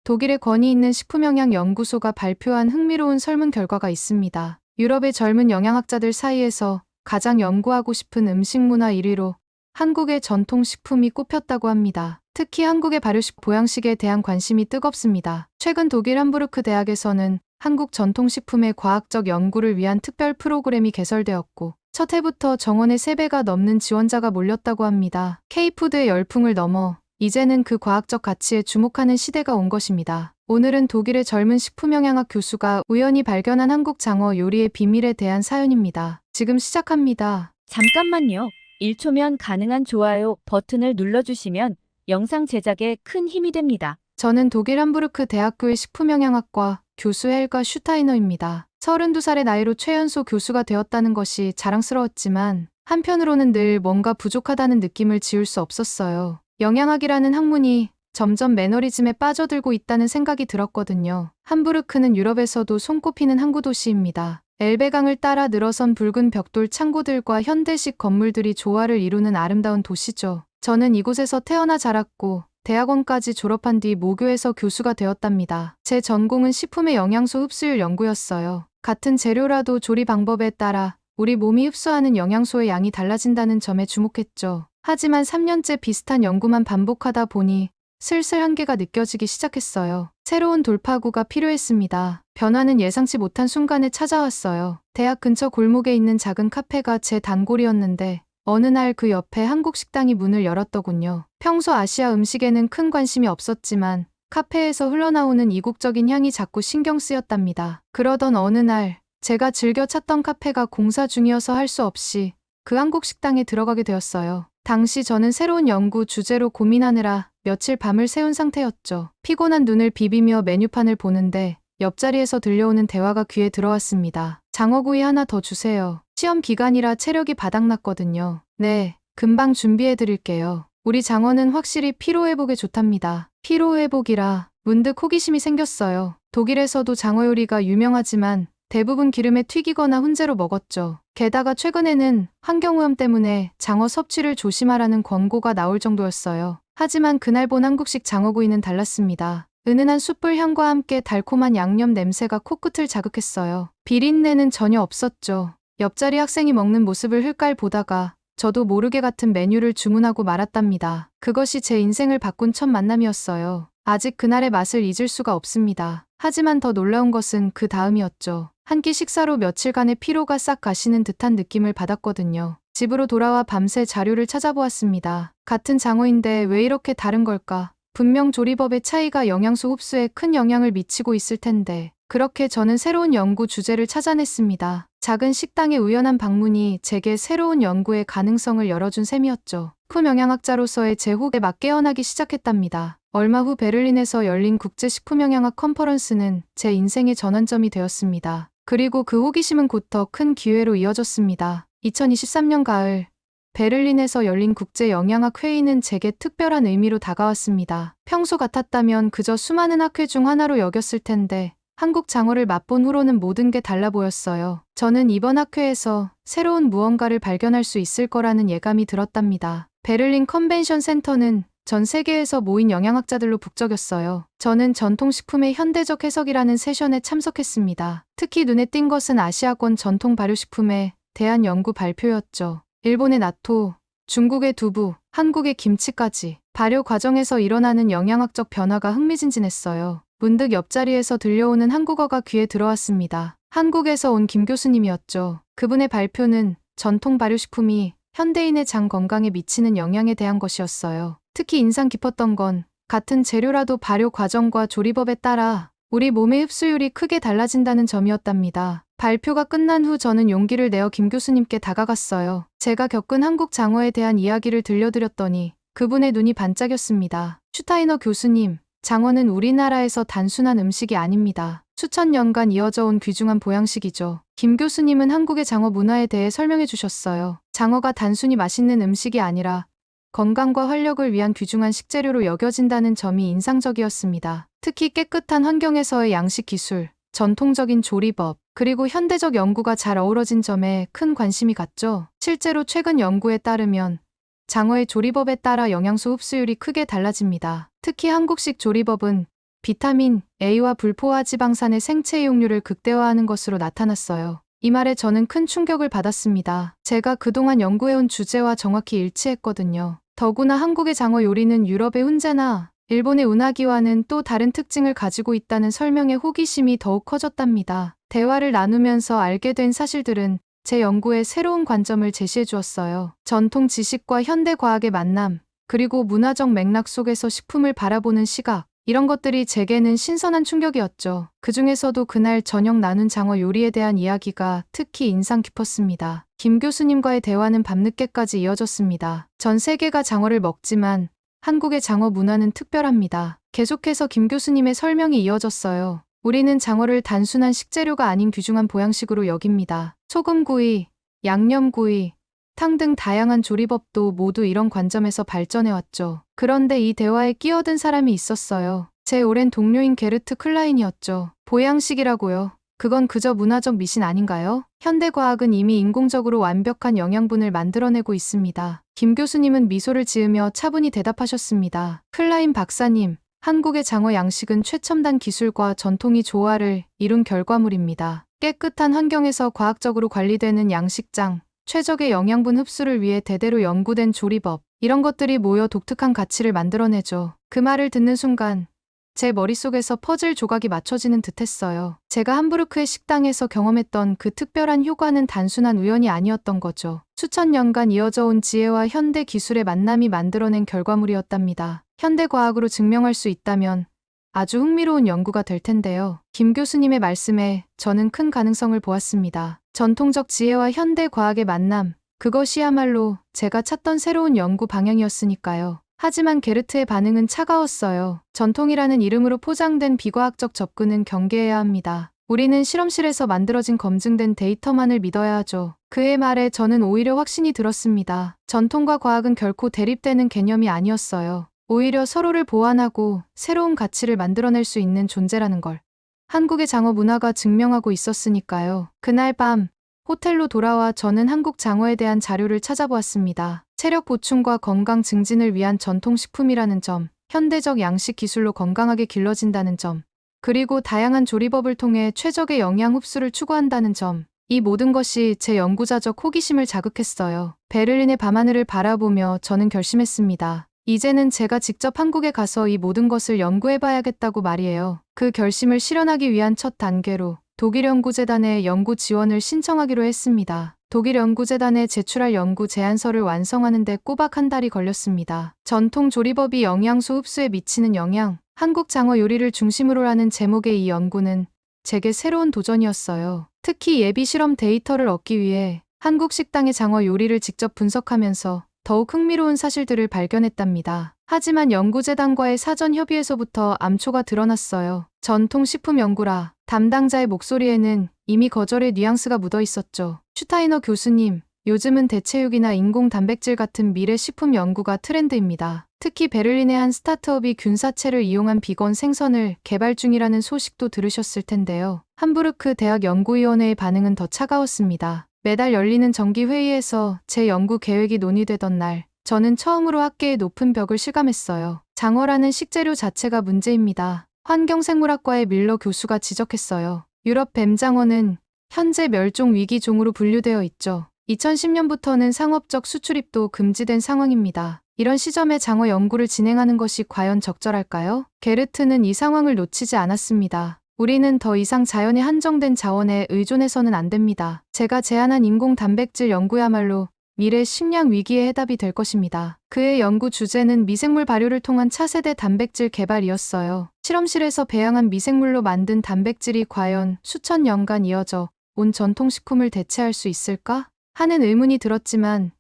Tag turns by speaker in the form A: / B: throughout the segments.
A: 독일의 권위 있는 식품영양연구소가 발표한 흥미로운 설문 결과가 있습니다. 유럽의 젊은 영양학자들 사이에서 가장 연구하고 싶은 음식 문화 1위로 한국의 전통식품이 꼽혔다고 합니다. 특히 한국의 발효식 보양식에 대한 관심이 뜨겁습니다. 최근 독일 함부르크 대학에서는 한국 전통식품의 과학적 연구를 위한 특별 프로그램이 개설되었고 첫 해부터 정원의 3배가 넘는 지원자가 몰렸다고 합니다. K푸드의 열풍을 넘어 이제는 그 과학적 가치에 주목하는 시대가 온 것입니다. 오늘은 독일의 젊은 식품영양학 교수가 우연히 발견한 한국 장어 요리의 비밀에 대한 사연입니다. 지금 시작합니다.
B: 잠깐만요. 1초면 가능한 좋아요 버튼을 눌러주시면 영상 제작에 큰 힘이 됩니다.
A: 저는 독일 함부르크 대학교의 식품영양학과 교수 헬가 슈타이너입니다. 32살의 나이로 최연소 교수가 되었다는 것이 자랑스러웠지만 한편으로는 늘 뭔가 부족하다는 느낌을 지울 수 없었어요. 영양학이라는 학문이 점점 매너리즘에 빠져들고 있다는 생각이 들었거든요. 함부르크는 유럽에서도 손꼽히는 항구 도시입니다. 엘베강을 따라 늘어선 붉은 벽돌 창고들과 현대식 건물들이 조화를 이루는 아름다운 도시죠. 저는 이곳에서 태어나 자랐고 대학원까지 졸업한 뒤 모교에서 교수가 되었답니다. 제 전공은 식품의 영양소 흡수율 연구였어요. 같은 재료라도 조리 방법에 따라 우리 몸이 흡수하는 영양소의 양이 달라진다는 점에 주목했죠. 하지만 3년째 비슷한 연구만 반복하다 보니 슬슬 한계가 느껴지기 시작했어요. 새로운 돌파구가 필요했습니다. 변화는 예상치 못한 순간에 찾아왔어요. 대학 근처 골목에 있는 작은 카페가 제 단골이었는데 어느 날 그 옆에 한국 식당이 문을 열었더군요. 평소 아시아 음식에는 큰 관심이 없었지만 카페에서 흘러나오는 이국적인 향이 자꾸 신경 쓰였답니다. 그러던 어느 날 제가 즐겨 찾던 카페가 공사 중이어서 할 수 없이 그 한국 식당에 들어가게 되었어요. 당시 저는 새로운 연구 주제로 고민하느라 며칠 밤을 새운 상태였죠. 피곤한 눈을 비비며 메뉴판을 보는데 옆자리에서 들려오는 대화가 귀에 들어왔습니다. 장어구이 하나 더 주세요. 시험 기간이라 체력이 바닥났거든요. 네, 금방 준비해 드릴게요. 우리 장어는 확실히 피로회복에 좋답니다. 피로회복이라 문득 호기심이 생겼어요. 독일에서도 장어 요리가 유명하지만 대부분 기름에 튀기거나 훈제로 먹었죠. 게다가 최근에는 환경오염 때문에 장어 섭취를 조심하라는 권고가 나올 정도였어요. 하지만 그날 본 한국식 장어구이는 달랐습니다. 은은한 숯불 향과 함께 달콤한 양념 냄새가 코끝을 자극했어요. 비린내는 전혀 없었죠. 옆자리 학생이 먹는 모습을 흘깔 보다가 저도 모르게 같은 메뉴를 주문하고 말았답니다. 그것이 제 인생을 바꾼 첫 만남이었어요. 아직 그날의 맛을 잊을 수가 없습니다. 하지만 더 놀라운 것은 그 다음이었죠. 한 끼 식사로 며칠간의 피로가 싹 가시는 듯한 느낌을 받았거든요. 집으로 돌아와 밤새 자료를 찾아보았습니다. 같은 장어인데 왜 이렇게 다른 걸까? 분명 조리법의 차이가 영양소 흡수에 큰 영향을 미치고 있을 텐데. 그렇게 저는 새로운 연구 주제를 찾아냈습니다. 작은 식당의 우연한 방문이 제게 새로운 연구의 가능성을 열어준 셈이었죠. 식품영양학자로서의 제 호흡에 막 깨어나기 시작했답니다. 얼마 후 베를린에서 열린 국제식품영양학 컨퍼런스는 제 인생의 전환점이 되었습니다. 그리고 그 호기심은 곧 더 큰 기회로 이어졌습니다. 2023년 가을 베를린에서 열린 국제영양학 회의는 제게 특별한 의미로 다가왔습니다. 평소 같았다면 그저 수많은 학회 중 하나로 여겼을 텐데 한국 장어를 맛본 후로는 모든 게 달라 보였어요. 저는 이번 학회에서 새로운 무언가를 발견할 수 있을 거라는 예감이 들었답니다. 베를린 컨벤션 센터는 전 세계에서 모인 영양학자들로 북적였어요. 저는 전통식품의 현대적 해석이라는 세션에 참석했습니다. 특히 눈에 띈 것은 아시아권 전통 발효식품에 대한 연구 발표였죠. 일본의 나토, 중국의 두부, 한국의 김치까지 발효 과정에서 일어나는 영양학적 변화가 흥미진진했어요. 문득 옆자리에서 들려오는 한국어가 귀에 들어왔습니다. 한국에서 온 김 교수님이었죠. 그분의 발표는 전통 발효식품이 현대인의 장 건강에 미치는 영향에 대한 것이었어요. 특히 인상 깊었던 건 같은 재료라도 발효 과정과 조리법에 따라 우리 몸의 흡수율이 크게 달라진다는 점이었답니다. 발표가 끝난 후 저는 용기를 내어 김 교수님께 다가갔어요. 제가 겪은 한국 장어에 대한 이야기를 들려드렸더니 그분의 눈이 반짝였습니다. 슈타이너 교수님, 장어는 우리나라에서 단순한 음식이 아닙니다. 수천 년간 이어져 온 귀중한 보양식이죠. 김 교수님은 한국의 장어 문화에 대해 설명해 주셨어요. 장어가 단순히 맛있는 음식이 아니라 건강과 활력을 위한 귀중한 식재료로 여겨진다는 점이 인상적이었습니다. 특히 깨끗한 환경에서의 양식 기술, 전통적인 조리법, 그리고 현대적 연구가 잘 어우러진 점에 큰 관심이 갔죠. 실제로 최근 연구에 따르면 장어의 조리법에 따라 영양소 흡수율이 크게 달라집니다. 특히 한국식 조리법은 비타민 A와 불포화 지방산의 생체 이용률을 극대화하는 것으로 나타났어요. 이 말에 저는 큰 충격을 받았습니다. 제가 그동안 연구해온 주제와 정확히 일치했거든요. 더구나 한국의 장어 요리는 유럽의 훈제나 일본의 우나기와는 또 다른 특징을 가지고 있다는 설명에 호기심이 더욱 커졌답니다. 대화를 나누면서 알게 된 사실들은 제 연구에 새로운 관점을 제시해 주었어요. 전통 지식과 현대 과학의 만남, 그리고 문화적 맥락 속에서 식품을 바라보는 시각, 이런 것들이 제게는 신선한 충격이었죠. 그 중에서도 그날 저녁 나눈 장어 요리에 대한 이야기가 특히 인상 깊었습니다. 김 교수님과의 대화는 밤늦게까지 이어졌습니다. 전 세계가 장어를 먹지만 한국의 장어 문화는 특별합니다. 계속해서 김 교수님의 설명이 이어졌어요. 우리는 장어를 단순한 식재료가 아닌 귀중한 보양식으로 여깁니다. 소금구이, 양념구이, 탕 등 다양한 조리법도 모두 이런 관점에서 발전해왔죠. 그런데 이 대화에 끼어든 사람이 있었어요. 제 오랜 동료인 게르트 클라인이었죠. 보양식이라고요. 그건 그저 문화적 미신 아닌가요? 현대과학은 이미 인공적으로 완벽한 영양분을 만들어내고 있습니다. 김 교수님은 미소를 지으며 차분히 대답하셨습니다. 클라인 박사님, 한국의 장어 양식은 최첨단 기술과 전통이 조화를 이룬 결과물입니다. 깨끗한 환경에서 과학적으로 관리되는 양식장, 최적의 영양분 흡수를 위해 대대로 연구된 조리법, 이런 것들이 모여 독특한 가치를 만들어내죠. 그 말을 듣는 순간 제 머릿속에서 퍼즐 조각이 맞춰지는 듯했어요. 제가 함부르크의 식당에서 경험했던 그 특별한 효과는 단순한 우연이 아니었던 거죠. 수천 년간 이어져 온 지혜와 현대 기술의 만남이 만들어낸 결과물이었답니다. 현대 과학으로 증명할 수 있다면 아주 흥미로운 연구가 될 텐데요. 김 교수님의 말씀에 저는 큰 가능성을 보았습니다. 전통적 지혜와 현대 과학의 만남, 그것이야말로 제가 찾던 새로운 연구 방향이었으니까요. 하지만 게르트의 반응은 차가웠어요. 전통이라는 이름으로 포장된 비과학적 접근은 경계해야 합니다. 우리는 실험실에서 만들어진 검증된 데이터만을 믿어야 하죠. 그의 말에 저는 오히려 확신이 들었습니다. 전통과 과학은 결코 대립되는 개념이 아니었어요. 오히려 서로를 보완하고 새로운 가치를 만들어낼 수 있는 존재라는 걸 한국의 장어 문화가 증명하고 있었으니까요. 그날 밤 호텔로 돌아와 저는 한국 장어에 대한 자료를 찾아보았습니다. 체력 보충과 건강 증진을 위한 전통식품이라는 점, 현대적 양식 기술로 건강하게 길러진다는 점, 그리고 다양한 조리법을 통해 최적의 영양 흡수를 추구한다는 점, 이 모든 것이 제 연구자적 호기심을 자극했어요. 베를린의 밤하늘을 바라보며 저는 결심했습니다. 이제는 제가 직접 한국에 가서 이 모든 것을 연구해봐야겠다고 말이에요. 그 결심을 실현하기 위한 첫 단계로 독일 연구재단에 연구 지원을 신청하기로 했습니다. 독일 연구재단에 제출할 연구 제안서를 완성하는 데 꼬박 한 달이 걸렸습니다. 전통 조리법이 영양소 흡수에 미치는 영향, 한국 장어 요리를 중심으로 하는 제목의 이 연구는 제게 새로운 도전이었어요. 특히 예비 실험 데이터를 얻기 위해 한국 식당의 장어 요리를 직접 분석하면서 더욱 흥미로운 사실들을 발견했답니다. 하지만 연구재단과의 사전 협의에서부터 암초가 드러났어요. 전통식품 연구라 담당자의 목소리에는 이미 거절의 뉘앙스가 묻어 있었죠. 슈타이너 교수님, 요즘은 대체육이나 인공 단백질 같은 미래 식품 연구가 트렌드입니다. 특히 베를린의 한 스타트업이 균사체를 이용한 비건 생선을 개발 중이라는 소식도 들으셨을 텐데요. 함부르크 대학 연구위원회의 반응은 더 차가웠습니다. 매달 열리는 정기회의에서 제 연구 계획이 논의되던 날, 저는 처음으로 학계의 높은 벽을 실감했어요. 장어라는 식재료 자체가 문제입니다. 환경생물학과의 밀러 교수가 지적했어요. 유럽 뱀장어는 현재 멸종 위기 종으로 분류되어 있죠. 2010년부터는 상업적 수출입도 금지된 상황입니다. 이런 시점에 장어 연구를 진행하는 것이 과연 적절할까요? 게르트는 이 상황을 놓치지 않았습니다. 우리는 더 이상 자연에 한정된 자원에 의존해서는 안 됩니다. 제가 제안한 인공 단백질 연구야말로 미래 식량 위기의 해답이 될 것입니다. 그의 연구 주제는 미생물 발효를 통한 차세대 단백질 개발이었어요. 실험실에서 배양한 미생물로 만든 단백질이 과연 수천 년간 이어져 온 전통식품을 대체할 수 있을까? 하는 의문이 들었지만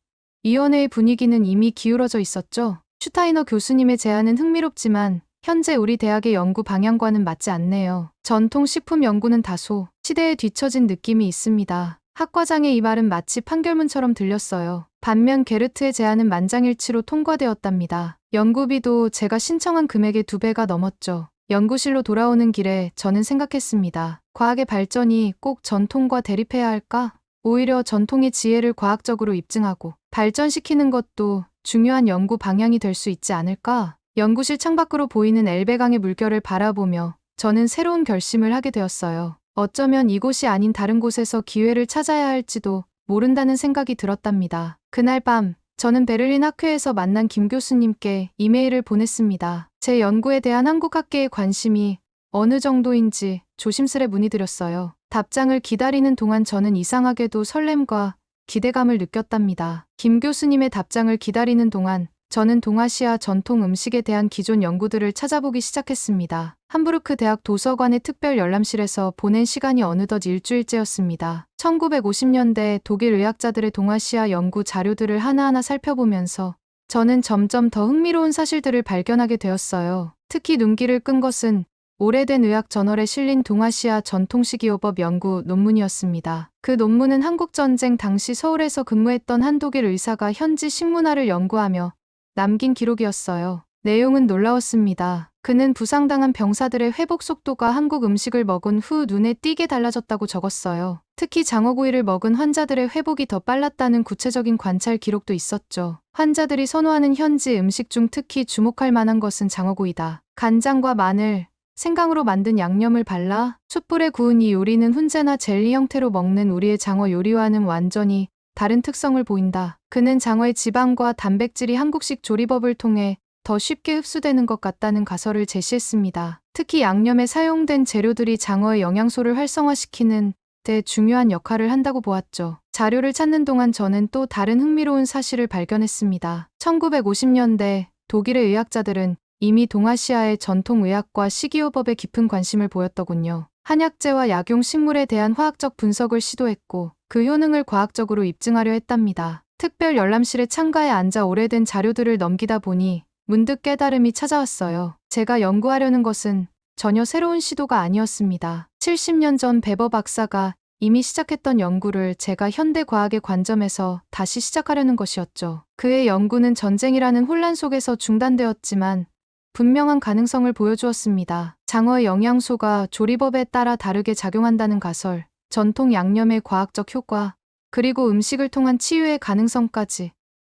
A: 위원회의 분위기는 이미 기울어져 있었죠. 슈타이너 교수님의 제안은 흥미롭지만 현재 우리 대학의 연구 방향과는 맞지 않네요. 전통식품 연구는 다소 시대에 뒤처진 느낌이 있습니다. 학과장의 이 말은 마치 판결문처럼 들렸어요. 반면 게르트의 제안은 만장일치로 통과되었답니다. 연구비도 제가 신청한 금액의 2배가 넘었죠. 연구실로 돌아오는 길에 저는 생각했습니다. 과학의 발전이 꼭 전통과 대립해야 할까? 오히려 전통의 지혜를 과학적으로 입증하고 발전시키는 것도 중요한 연구 방향이 될 수 있지 않을까? 연구실 창밖으로 보이는 엘베강의 물결을 바라보며 저는 새로운 결심을 하게 되었어요. 어쩌면 이곳이 아닌 다른 곳에서 기회를 찾아야 할지도 모른다는 생각이 들었답니다. 그날 밤 저는 베를린 학회에서 만난 김 교수님께 이메일을 보냈습니다. 제 연구에 대한 한국 학계의 관심이 어느 정도인지 조심스레 문의드렸어요. 답장을 기다리는 동안 저는 이상하게도 설렘과 기대감을 느꼈답니다. 김 교수님의 답장을 기다리는 동안 저는 동아시아 전통 음식에 대한 기존 연구들을 찾아보기 시작했습니다. 함부르크 대학 도서관의 특별 열람실에서 보낸 시간이 어느덧 일주일째였습니다. 1950년대 독일 의학자들의 동아시아 연구 자료들을 하나하나 살펴보면서 저는 점점 더 흥미로운 사실들을 발견하게 되었어요. 특히 눈길을 끈 것은 오래된 의학 저널에 실린 동아시아 전통식이요법 연구 논문이었습니다. 그 논문은 한국전쟁 당시 서울에서 근무했던 한 독일 의사가 현지 식문화를 연구하며 남긴 기록이었어요. 내용은 놀라웠습니다. 그는 부상당한 병사들의 회복 속도가 한국 음식을 먹은 후 눈에 띄게 달라졌다고 적었어요. 특히 장어구이를 먹은 환자들의 회복이 더 빨랐다는 구체적인 관찰 기록도 있었죠. 환자들이 선호하는 현지 음식 중 특히 주목할 만한 것은 장어구이다. 간장과 마늘, 생강으로 만든 양념을 발라 숯불에 구운 이 요리는 훈제나 젤리 형태로 먹는 우리의 장어 요리와는 완전히 다른 특성을 보인다. 그는 장어의 지방과 단백질이 한국식 조리법을 통해 더 쉽게 흡수되는 것 같다는 가설을 제시했습니다. 특히 양념에 사용된 재료들이 장어의 영양소를 활성화시키는 데 중요한 역할을 한다고 보았죠. 자료를 찾는 동안 저는 또 다른 흥미로운 사실을 발견했습니다. 1950년대 독일의 의학자들은 이미 동아시아의 전통의학과 식이요법에 깊은 관심을 보였더군요. 한약재와 약용 식물에 대한 화학적 분석을 시도했고 그 효능을 과학적으로 입증하려 했답니다. 특별 열람실에 창가에 앉아 오래된 자료들을 넘기다 보니 문득 깨달음이 찾아왔어요. 제가 연구하려는 것은 전혀 새로운 시도가 아니었습니다. 70년 전 베버 박사가 이미 시작했던 연구를 제가 현대 과학의 관점에서 다시 시작하려는 것이었죠. 그의 연구는 전쟁이라는 혼란 속에서 중단되었지만 분명한 가능성을 보여주었습니다. 장어의 영양소가 조리법에 따라 다르게 작용한다는 가설, 전통 양념의 과학적 효과, 그리고 음식을 통한 치유의 가능성까지.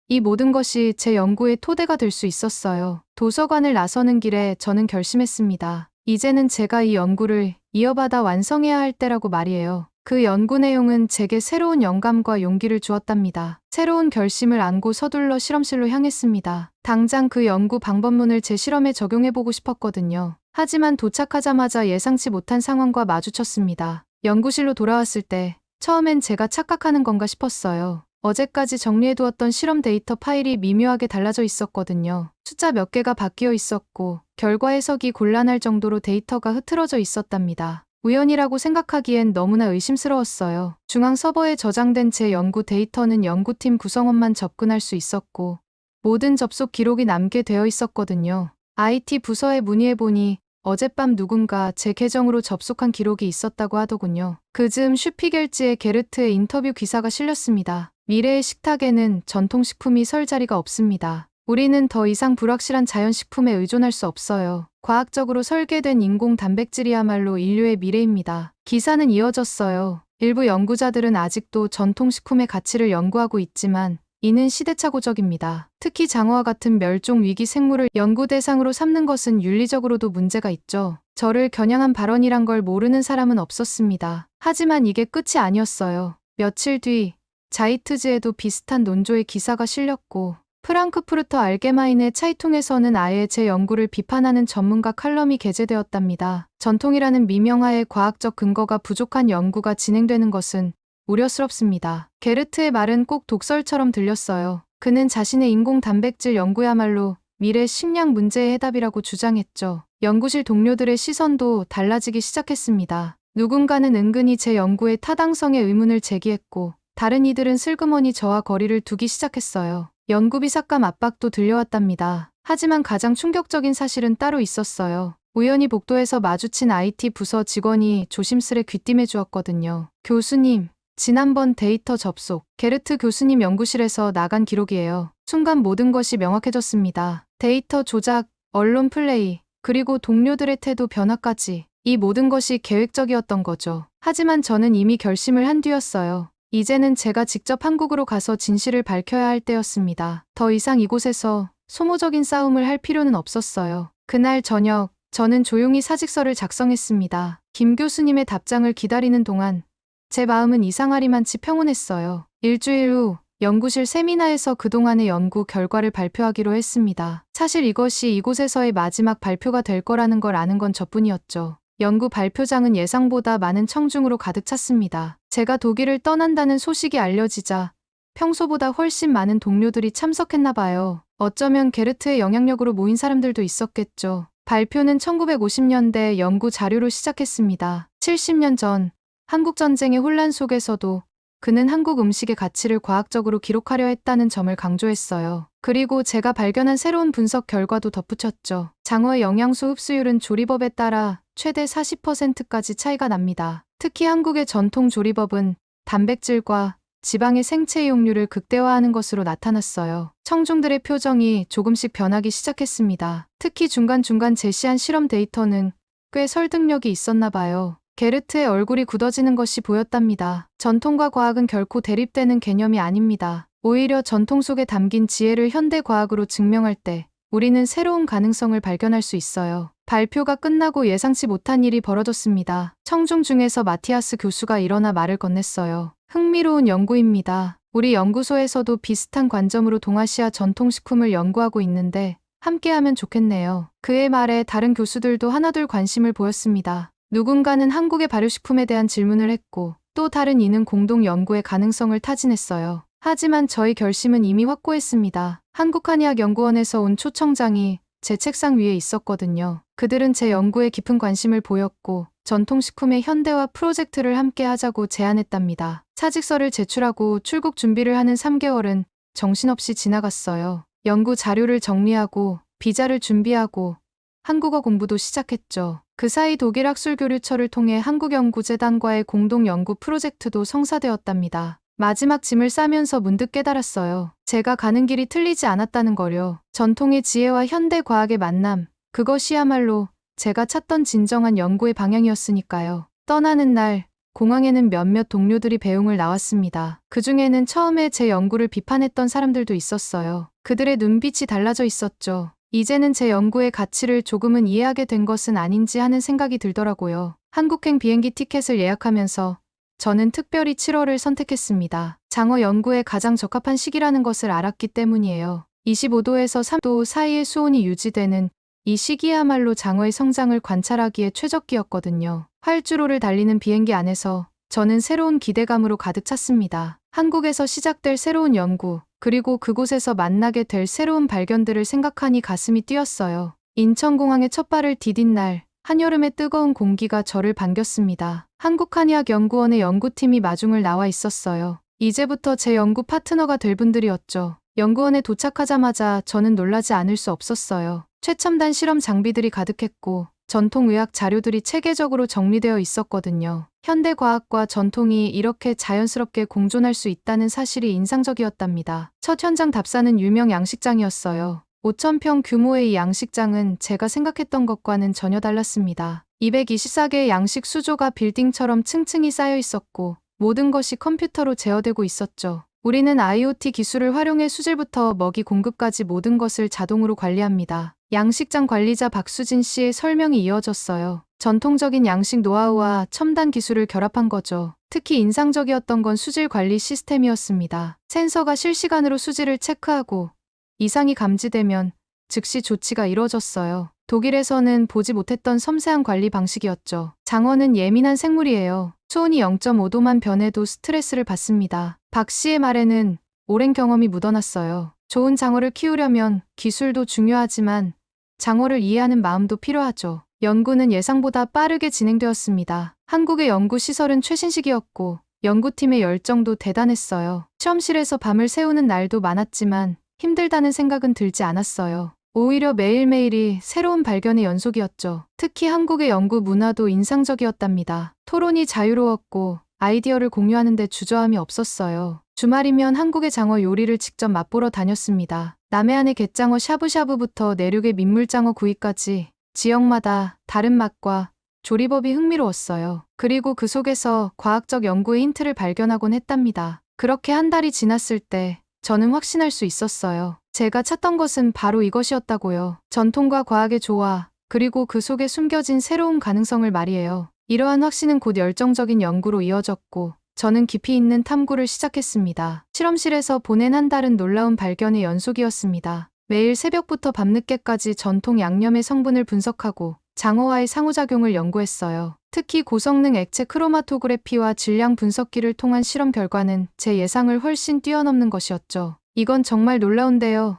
A: 이 모든 것이 제 연구의 토대가 될 수 있었어요. 도서관을 나서는 길에 저는 결심했습니다. 이제는 제가 이 연구를 이어받아 완성해야 할 때라고 말이에요. 그 연구 내용은 제게 새로운 영감과 용기를 주었답니다. 새로운 결심을 안고 서둘러 실험실로 향했습니다. 당장 그 연구 방법론을 제 실험에 적용해보고 싶었거든요. 하지만 도착하자마자 예상치 못한 상황과 마주쳤습니다. 연구실로 돌아왔을 때 처음엔 제가 착각하는 건가 싶었어요. 어제까지 정리해두었던 실험 데이터 파일이 미묘하게 달라져 있었거든요. 숫자 몇 개가 바뀌어 있었고 결과 해석이 곤란할 정도로 데이터가 흐트러져 있었답니다. 우연이라고 생각하기엔 너무나 의심스러웠어요. 중앙 서버에 저장된 제 연구 데이터는 연구팀 구성원만 접근할 수 있었고 모든 접속 기록이 남게 되어 있었거든요. IT 부서에 문의해보니 어젯밤 누군가 제 계정으로 접속한 기록이 있었다고 하더군요. 그 즈음 슈피겔지의 게르트의 인터뷰 기사가 실렸습니다. 미래의 식탁에는 전통식품이 설 자리가 없습니다. 우리는 더 이상 불확실한 자연식품에 의존할 수 없어요. 과학적으로 설계된 인공 단백질이야말로 인류의 미래입니다. 기사는 이어졌어요. 일부 연구자들은 아직도 전통식품의 가치를 연구하고 있지만 이는 시대착오적입니다. 특히 장어와 같은 멸종 위기 생물을 연구 대상으로 삼는 것은 윤리적으로도 문제가 있죠. 저를 겨냥한 발언이란 걸 모르는 사람은 없었습니다. 하지만 이게 끝이 아니었어요. 며칠 뒤 자이트즈에도 비슷한 논조의 기사가 실렸고 프랑크푸르터 알게마인의 차이통에서는 아예 제 연구를 비판하는 전문가 칼럼이 게재되었답니다. 전통이라는 미명하에 과학적 근거가 부족한 연구가 진행되는 것은 우려스럽습니다. 게르트의 말은 꼭 독설처럼 들렸어요. 그는 자신의 인공 단백질 연구야말로 미래 식량 문제의 해답이라고 주장했죠. 연구실 동료들의 시선도 달라지기 시작했습니다. 누군가는 은근히 제 연구의 타당성에 의문을 제기했고 다른 이들은 슬그머니 저와 거리를 두기 시작했어요. 연구비 삭감 압박도 들려왔답니다. 하지만 가장 충격적인 사실은 따로 있었어요. 우연히 복도에서 마주친 IT 부서 직원이 조심스레 귀띔해 주었거든요. 교수님, 지난번 데이터 접속, 게르트 교수님 연구실에서 나간 기록이에요. 순간 모든 것이 명확해졌습니다. 데이터 조작, 언론 플레이, 그리고 동료들의 태도 변화까지. 이 모든 것이 계획적이었던 거죠. 하지만 저는 이미 결심을 한 뒤였어요. 이제는 제가 직접 한국으로 가서 진실을 밝혀야 할 때였습니다. 더 이상 이곳에서 소모적인 싸움을 할 필요는 없었어요. 그날 저녁, 저는 조용히 사직서를 작성했습니다. 김 교수님의 답장을 기다리는 동안 제 마음은 이상하리만치 평온했어요. 일주일 후 연구실 세미나에서 그동안의 연구 결과를 발표하기로 했습니다. 사실 이것이 이곳에서의 마지막 발표가 될 거라는 걸 아는 건 저뿐이었죠. 연구 발표장은 예상보다 많은 청중으로 가득 찼습니다. 제가 독일을 떠난다는 소식이 알려지자 평소보다 훨씬 많은 동료들이 참석했나 봐요. 어쩌면 게르트의 영향력으로 모인 사람들도 있었겠죠. 발표는 1950년대 연구 자료로 시작했습니다. 70년 전 한국전쟁의 혼란 속에서도 그는 한국 음식의 가치를 과학적으로 기록하려 했다는 점을 강조했어요. 그리고 제가 발견한 새로운 분석 결과도 덧붙였죠. 장어의 영양소 흡수율은 조리법에 따라 최대 40%까지 차이가 납니다. 특히 한국의 전통 조리법은 단백질과 지방의 생체 이용률을 극대화하는 것으로 나타났어요. 청중들의 표정이 조금씩 변하기 시작했습니다. 특히 중간중간 제시한 실험 데이터는 꽤 설득력이 있었나 봐요. 게르트의 얼굴이 굳어지는 것이 보였답니다. 전통과 과학은 결코 대립되는 개념이 아닙니다. 오히려 전통 속에 담긴 지혜를 현대 과학으로 증명할 때 우리는 새로운 가능성을 발견할 수 있어요. 발표가 끝나고 예상치 못한 일이 벌어졌습니다. 청중 중에서 마티아스 교수가 일어나 말을 건넸어요. 흥미로운 연구입니다. 우리 연구소에서도 비슷한 관점으로 동아시아 전통식품을 연구하고 있는데 함께하면 좋겠네요. 그의 말에 다른 교수들도 하나둘 관심을 보였습니다. 누군가는 한국의 발효식품에 대한 질문을 했고 또 다른 이는 공동 연구의 가능성을 타진했어요. 하지만 저희 결심은 이미 확고했습니다. 한국한의학연구원에서 온 초청장이 제 책상 위에 있었거든요. 그들은 제 연구에 깊은 관심을 보였고 전통식품의 현대화 프로젝트를 함께 하자고 제안했답니다. 사직서를 제출하고 출국 준비를 하는 3개월은 정신없이 지나갔어요. 연구 자료를 정리하고 비자를 준비하고 한국어 공부도 시작했죠. 그 사이 독일 학술교류처를 통해 한국연구재단과의 공동연구 프로젝트도 성사되었답니다. 마지막 짐을 싸면서 문득 깨달았어요. 제가 가는 길이 틀리지 않았다는 거요. 전통의 지혜와 현대 과학의 만남, 그것이야말로 제가 찾던 진정한 연구의 방향이었으니까요. 떠나는 날, 공항에는 몇몇 동료들이 배웅을 나왔습니다. 그중에는 처음에 제 연구를 비판했던 사람들도 있었어요. 그들의 눈빛이 달라져 있었죠. 이제는 제 연구의 가치를 조금은 이해하게 된 것은 아닌지 하는 생각이 들더라고요. 한국행 비행기 티켓을 예약하면서 저는 특별히 7월을 선택했습니다. 장어 연구에 가장 적합한 시기라는 것을 알았기 때문이에요. 25도에서 3도 사이의 수온이 유지되는 이 시기야말로 장어의 성장을 관찰하기에 최적기였거든요. 활주로를 달리는 비행기 안에서 저는 새로운 기대감으로 가득 찼습니다. 한국에서 시작될 새로운 연구, 그리고 그곳에서 만나게 될 새로운 발견들을 생각하니 가슴이 뛰었어요. 인천공항에 첫 발을 디딘 날, 한여름의 뜨거운 공기가 저를 반겼습니다. 한국한의학연구원의 연구팀이 마중을 나와 있었어요. 이제부터 제 연구 파트너가 될 분들이었죠. 연구원에 도착하자마자 저는 놀라지 않을 수 없었어요. 최첨단 실험 장비들이 가득했고 전통의학 자료들이 체계적으로 정리되어 있었거든요. 현대 과학과 전통이 이렇게 자연스럽게 공존할 수 있다는 사실이 인상적이었답니다. 첫 현장 답사는 유명 양식장이었어요. 5,000평 규모의 이 양식장은 제가 생각했던 것과는 전혀 달랐습니다. 224개의 양식 수조가 빌딩처럼 층층이 쌓여 있었고 모든 것이 컴퓨터로 제어되고 있었죠. 우리는 IoT 기술을 활용해 수질부터 먹이 공급까지 모든 것을 자동으로 관리합니다. 양식장 관리자 박수진 씨의 설명이 이어졌어요. 전통적인 양식 노하우와 첨단 기술을 결합한 거죠. 특히 인상적이었던 건 수질 관리 시스템이었습니다. 센서가 실시간으로 수질을 체크하고 이상이 감지되면 즉시 조치가 이루어졌어요. 독일에서는 보지 못했던 섬세한 관리 방식이었죠. 장어는 예민한 생물이에요. 수온이 0.5도만 변해도 스트레스를 받습니다. 박 씨의 말에는 오랜 경험이 묻어났어요. 좋은 장어를 키우려면 기술도 중요하지만 장어를 이해하는 마음도 필요하죠. 연구는 예상보다 빠르게 진행되었습니다. 한국의 연구시설은 최신식이었고 연구팀의 열정도 대단했어요. 실험실에서 밤을 새우는 날도 많았지만 힘들다는 생각은 들지 않았어요. 오히려 매일매일이 새로운 발견의 연속이었죠. 특히 한국의 연구 문화도 인상적이었답니다. 토론이 자유로웠고 아이디어를 공유하는 데 주저함이 없었어요. 주말이면 한국의 장어 요리를 직접 맛보러 다녔습니다. 남해안의 갯장어 샤브샤브부터 내륙의 민물장어 구이까지 지역마다 다른 맛과 조리법이 흥미로웠어요. 그리고 그 속에서 과학적 연구의 힌트를 발견하곤 했답니다. 그렇게 한 달이 지났을 때 저는 확신할 수 있었어요. 제가 찾던 것은 바로 이것이었다고요. 전통과 과학의 조화, 그리고 그 속에 숨겨진 새로운 가능성을 말이에요. 이러한 확신은 곧 열정적인 연구로 이어졌고, 저는 깊이 있는 탐구를 시작했습니다. 실험실에서 보낸 한 달은 놀라운 발견의 연속이었습니다. 매일 새벽부터 밤늦게까지 전통 양념의 성분을 분석하고 장어와의 상호작용을 연구했어요. 특히 고성능 액체 크로마토그래피와 질량 분석기를 통한 실험 결과는 제 예상을 훨씬 뛰어넘는 것이었죠. 이건 정말 놀라운데요.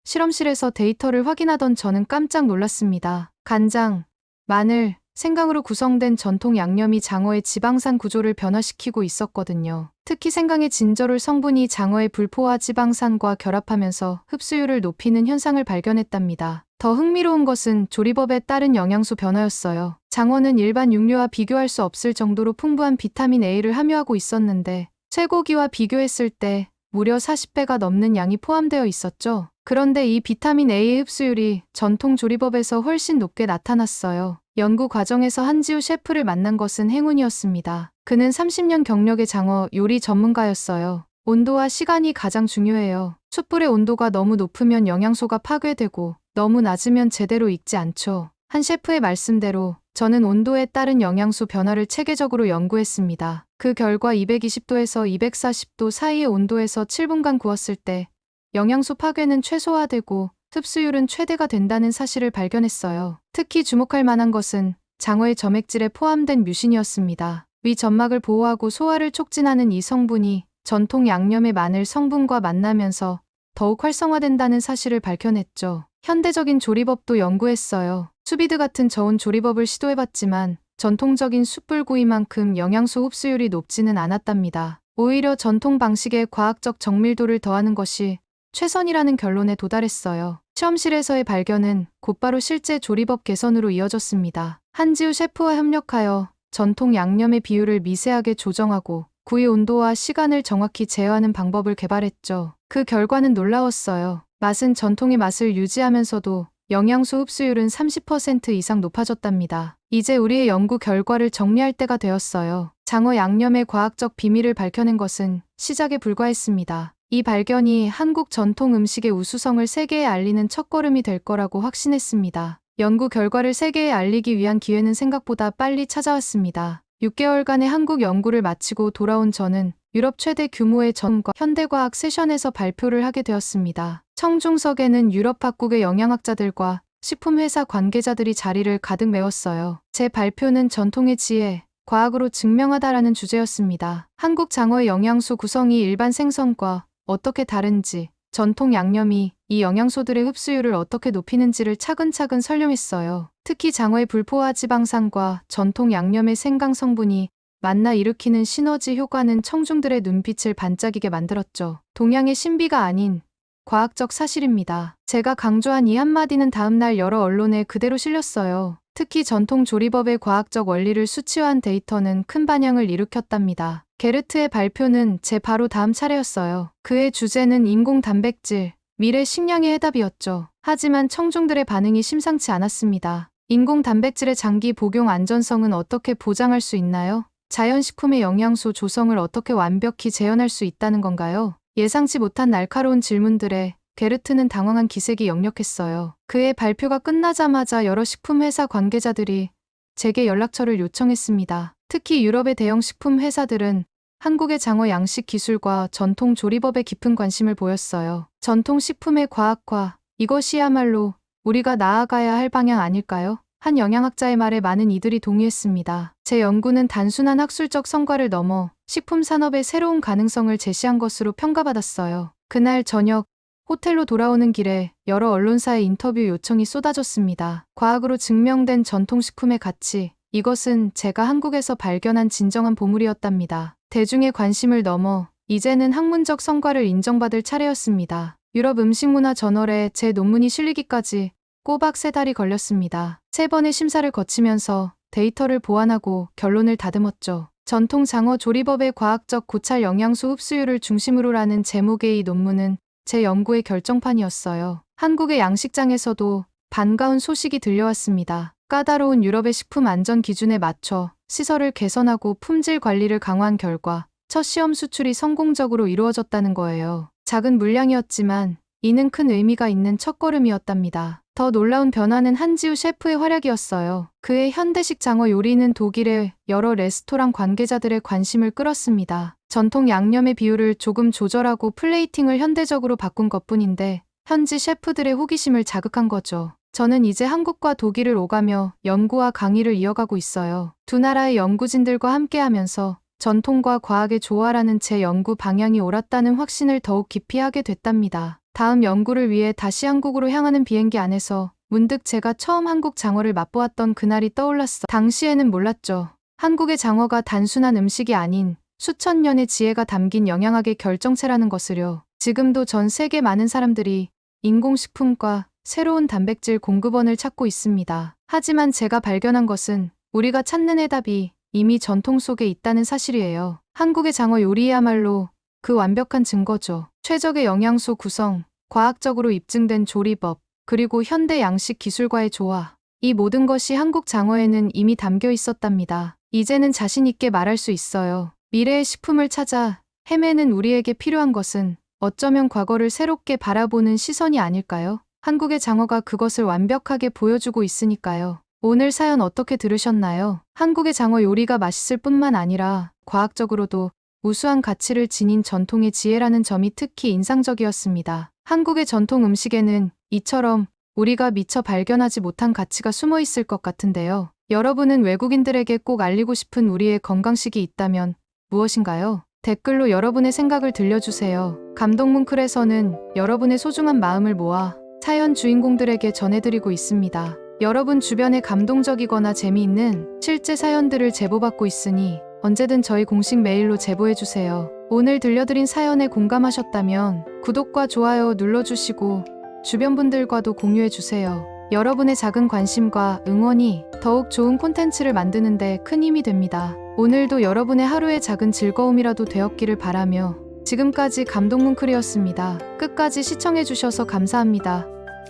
A: 실험실에서 데이터를 확인하던 저는 깜짝 놀랐습니다. 간장, 마늘, 생강으로 구성된 전통 양념이 장어의 지방산 구조를 변화시키고 있었거든요. 특히 생강의 진저롤 성분이 장어의 불포화 지방산과 결합하면서 흡수율을 높이는 현상을 발견했답니다. 더 흥미로운 것은 조리법에 따른 영양소 변화였어요. 장어는 일반 육류와 비교할 수 없을 정도로 풍부한 비타민 A를 함유하고 있었는데, 쇠고기와 비교했을 때 무려 40배가 넘는 양이 포함되어 있었죠. 그런데 이 비타민 A의 흡수율이 전통 조리법에서 훨씬 높게 나타났어요. 연구 과정에서 한지우 셰프를 만난 것은 행운이었습니다. 그는 30년 경력의 장어 요리 전문가였어요. 온도와 시간이 가장 중요해요. 숯불의 온도가 너무 높으면 영양소가 파괴되고 너무 낮으면 제대로 익지 않죠. 한 셰프의 말씀대로 저는 온도에 따른 영양소 변화를 체계적으로 연구했습니다. 그 결과 220도에서 240도 사이의 온도에서 7분간 구웠을 때 영양소 파괴는 최소화되고 흡수율은 최대가 된다는 사실을 발견했어요. 특히 주목할 만한 것은 장어의 점액질에 포함된 뮤신이었습니다. 위 점막을 보호하고 소화를 촉진하는 이 성분이 전통 양념의 마늘 성분과 만나면서 더욱 활성화된다는 사실을 밝혀냈죠. 현대적인 조리법도 연구했어요. 수비드 같은 저온 조리법을 시도해봤지만 전통적인 숯불구이만큼 영양소 흡수율이 높지는 않았답니다. 오히려 전통 방식의 과학적 정밀도를 더하는 것이 최선이라는 결론에 도달했어요. 실험실에서의 발견은 곧바로 실제 조리법 개선으로 이어졌습니다. 한지우 셰프와 협력하여 전통 양념의 비율을 미세하게 조정하고 구이 온도와 시간을 정확히 제어하는 방법을 개발했죠. 그 결과는 놀라웠어요. 맛은 전통의 맛을 유지하면서도 영양소 흡수율은 30% 이상 높아졌답니다. 이제 우리의 연구 결과를 정리할 때가 되었어요. 장어 양념의 과학적 비밀을 밝혀낸 것은 시작에 불과했습니다. 이 발견이 한국 전통 음식의 우수성을 세계에 알리는 첫걸음이 될 거라고 확신했습니다. 연구 결과를 세계에 알리기 위한 기회는 생각보다 빨리 찾아왔습니다. 6개월간의 한국 연구를 마치고 돌아온 저는 유럽 최대 규모의 전과 현대과학 세션에서 발표를 하게 되었습니다. 청중석에는 유럽 각국의 영양학자들과 식품회사 관계자들이 자리를 가득 메웠어요. 제 발표는 전통의 지혜, 과학으로 증명하다라는 주제였습니다. 한국 장어의 영양소 구성이 일반 생선과 어떻게 다른지, 전통 양념이 이 영양소들의 흡수율을 어떻게 높이는지를 차근차근 설명했어요. 특히 장어의 불포화 지방산과 전통 양념의 생강 성분이 만나 일으키는 시너지 효과는 청중들의 눈빛을 반짝이게 만들었죠. 동양의 신비가 아닌 과학적 사실입니다. 제가 강조한 이 한마디는 다음날 여러 언론에 그대로 실렸어요. 특히 전통 조리법의 과학적 원리를 수치화한 데이터는 큰 반향을 일으켰답니다. 게르트의 발표는 제 바로 다음 차례였어요. 그의 주제는 인공 단백질, 미래 식량의 해답이었죠. 하지만 청중들의 반응이 심상치 않았습니다. 인공 단백질의 장기 복용 안전성은 어떻게 보장할 수 있나요? 자연식품의 영양소 조성을 어떻게 완벽히 재현할 수 있다는 건가요? 예상치 못한 날카로운 질문들에 게르트는 당황한 기색이 역력했어요. 그의 발표가 끝나자마자 여러 식품회사 관계자들이 제게 연락처를 요청했습니다. 특히 유럽의 대형 식품 회사들은 한국의 장어 양식 기술과 전통 조리법에 깊은 관심을 보였어요. 전통 식품의 과학화, 이것이야말로 우리가 나아가야 할 방향 아닐까요? 한 영양학자의 말에 많은 이들이 동의했습니다. 제 연구는 단순한 학술적 성과를 넘어 식품 산업의 새로운 가능성을 제시한 것으로 평가받았어요. 그날 저녁, 호텔로 돌아오는 길에 여러 언론사의 인터뷰 요청이 쏟아졌습니다. 과학으로 증명된 전통식품의 가치, 이것은 제가 한국에서 발견한 진정한 보물이었답니다. 대중의 관심을 넘어 이제는 학문적 성과를 인정받을 차례였습니다. 유럽 음식문화 저널에 제 논문이 실리기까지 꼬박 3달이 걸렸습니다. 3번의 심사를 거치면서 데이터를 보완하고 결론을 다듬었죠. 전통 장어 조리법의 과학적 고찰 영양소 흡수율을 중심으로라는 제목의 이 논문은 제 연구의 결정판이었어요. 한국의 양식장에서도 반가운 소식이 들려왔습니다. 까다로운 유럽의 식품 안전 기준에 맞춰 시설을 개선하고 품질 관리를 강화한 결과 첫 시험 수출이 성공적으로 이루어졌다는 거예요. 작은 물량이었지만 이는 큰 의미가 있는 첫걸음이었답니다. 더 놀라운 변화는 한지우 셰프의 활약이었어요. 그의 현대식 장어 요리는 독일의 여러 레스토랑 관계자들의 관심을 끌었습니다. 전통 양념의 비율을 조금 조절하고 플레이팅을 현대적으로 바꾼 것뿐인데 현지 셰프들의 호기심을 자극한 거죠. 저는 이제 한국과 독일을 오가며 연구와 강의를 이어가고 있어요. 두 나라의 연구진들과 함께하면서 전통과 과학의 조화라는 제 연구 방향이 옳았다는 확신을 더욱 깊이 하게 됐답니다. 다음 연구를 위해 다시 한국으로 향하는 비행기 안에서 문득 제가 처음 한국 장어를 맛보았던 그날이 떠올랐어. 당시에는 몰랐죠. 한국의 장어가 단순한 음식이 아닌 수천 년의 지혜가 담긴 영양학의 결정체라는 것을요. 지금도 전 세계 많은 사람들이 인공식품과 새로운 단백질 공급원을 찾고 있습니다. 하지만 제가 발견한 것은 우리가 찾는 해답이 이미 전통 속에 있다는 사실이에요. 한국의 장어 요리야말로 그 완벽한 증거죠. 최적의 영양소 구성, 과학적으로 입증된 조리법, 그리고 현대 양식 기술과의 조화. 이 모든 것이 한국 장어에는 이미 담겨 있었답니다. 이제는 자신 있게 말할 수 있어요. 미래의 식품을 찾아 헤매는 우리에게 필요한 것은 어쩌면 과거를 새롭게 바라보는 시선이 아닐까요? 한국의 장어가 그것을 완벽하게 보여주고 있으니까요. 오늘 사연 어떻게 들으셨나요? 한국의 장어 요리가 맛있을 뿐만 아니라 과학적으로도 우수한 가치를 지닌 전통의 지혜라는 점이 특히 인상적이었습니다. 한국의 전통 음식에는 이처럼 우리가 미처 발견하지 못한 가치가 숨어 있을 것 같은데요. 여러분은 외국인들에게 꼭 알리고 싶은 우리의 건강식이 있다면 무엇인가요? 댓글로 여러분의 생각을 들려주세요. 감동뭉클에서는 여러분의 소중한 마음을 모아 사연 주인공들에게 전해드리고 있습니다. 여러분 주변에 감동적이거나 재미있는 실제 사연들을 제보받고 있으니 언제든 저희 공식 메일로 제보해주세요. 오늘 들려드린 사연에 공감하셨다면 구독과 좋아요 눌러주시고 주변 분들과도 공유해주세요. 여러분의 작은 관심과 응원이 더욱 좋은 콘텐츠를 만드는 데 큰 힘이 됩니다. 오늘도 여러분의 하루의 작은 즐거움이라도 되었기를 바라며 지금까지 감동뭉클이었습니다. 끝까지 시청해주셔서 감사합니다.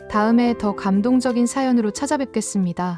A: 다음에 더 감동적인 사연으로 찾아뵙겠습니다.